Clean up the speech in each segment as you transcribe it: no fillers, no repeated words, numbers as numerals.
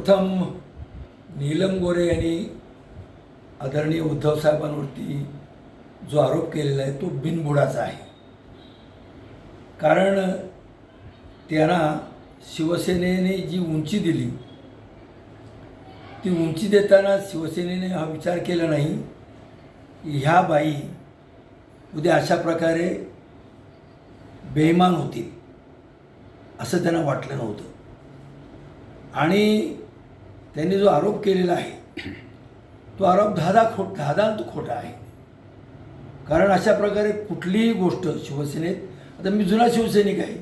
सर्वप्रथम नीलम गोरे यांनी आदरणीय उद्धव साहेबांवरती जो आरोप केलेला आहे तो बिनबुडाचा आहे. कारण त्यांना शिवसेनेने जी उंची दिली ती उंची देताना शिवसेनेने हा विचार केला नाही की ह्या बाई उद्या अशा प्रकारे बेईमान होतील असं त्यांना वाटलं नव्हतं. आणि त्यांनी जो आरोप केलेला आहे तो आरोप धादांत खोटा आहे. कारण अशा प्रकारे कुठलीही गोष्ट शिवसेनेत, आता मी जुना शिवसैनिक आहे,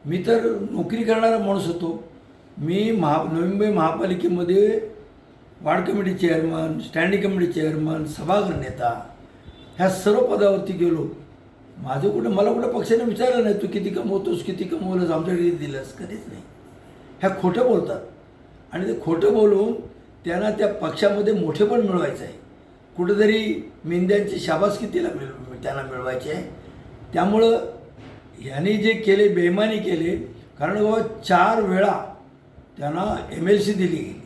मी तर नोकरी करणारा माणूस होतो. मी नवी मुंबई महापालिकेमध्ये ward committee chairman, standing committee chairman, सभागृह नेता ह्या सर्व पदावरती गेलो. माझं मला कुठं पक्षाने विचारलं नाही तू किती कमवतोस, किती कमवलंस, आमच्याकडे दिलंस, कधीच नाही. ह्या खोटं बोलतात आणि ते खोटं बोलून त्यांना त्या पक्षामध्ये मोठेपण मिळवायचं आहे, कुठेतरी मेंद्यांची शाबासकी त्यांना मिळवायची आहे. त्यामुळं ह्यांनी जे केले बेईमानी केले. कारण बाबा 4 वेळा त्यांना MLC दिली गेली,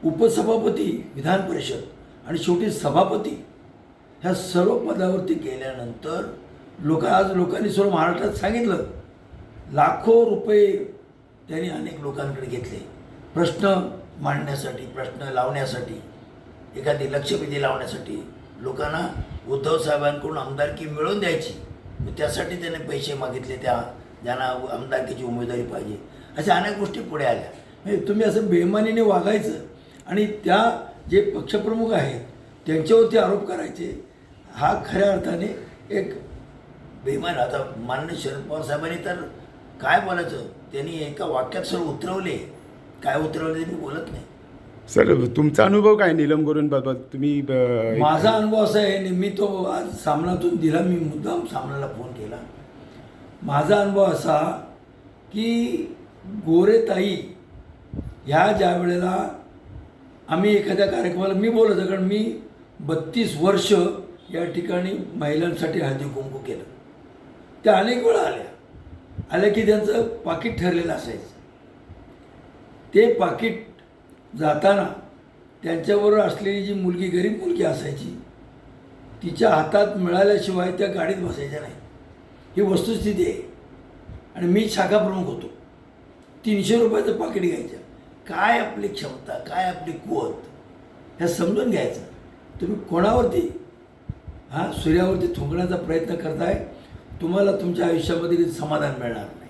उपसभापती विधान परिषद आणि शेवटी सभापती ह्या सर्व पदावरती गेल्यानंतर आज लोकांनी सर्व महाराष्ट्रात सांगितलं लाखो रुपये त्यांनी अनेक लोकांकडे घेतले प्रश्न मांडण्यासाठी, प्रश्न लावण्यासाठी, एखादी लक्षवेधी लावण्यासाठी. लोकांना उद्धव साहेबांकडून आमदारकी मिळवून द्यायची, त्यासाठी त्याने पैसे मागितले, ज्यांना आमदारकीची उमेदवारी पाहिजे. अशा अनेक गोष्टी पुढे आल्या. म्हणजे तुम्ही असं बेईमानीने वागायचं आणि त्या जे पक्षप्रमुख आहेत त्यांच्यावरती आरोप करायचे, हा खऱ्या अर्थाने एक बेईमान. आता माननीय शरद पवार साहेबांनी तर काय बोलायचं, त्यांनी एका वाक्यात सर्व उतरवले. काय उतरवले ते मी बोलत नाही. सर, तुमचा अनुभव काय नीलम गोरेंबाबत? तुम्ही माझा अनुभव असा आहे, मी तो आज सामनातून दिला, मी मुद्दाम सामनाला फोन केला. माझा अनुभव असा की गोरेताई ह्या ज्या वेळेला आम्ही एखाद्या कार्यक्रमाला मी बोलत, कारण मी 32 वर्ष या ठिकाणी महिलांसाठी हळदी कुंकू केलं. त्या अनेक वेळा आल्या की त्यांचं पाकीट ठरलेलं असायचं. ते पाकीट जाताना त्यांच्याबरोबर असलेली जी मुलगी, गरीब मुलगी असायची, तिच्या हातात मिळाल्याशिवाय त्या गाडीत बसायच्या नाही. ही वस्तुस्थिती आहे. आणि मी शाखा प्रमुख होतो. 300 रुपयाचं पाकीट घ्यायचं. काय आपली क्षमता, काय आपली कुवत, ह्या समजून घ्यायचं. तुम्ही कोणावरती सूर्यावरती थुंकण्याचा प्रयत्न करताय, तुम्हाला तुमच्या आयुष्यामध्ये समाधान मिळणार नाही.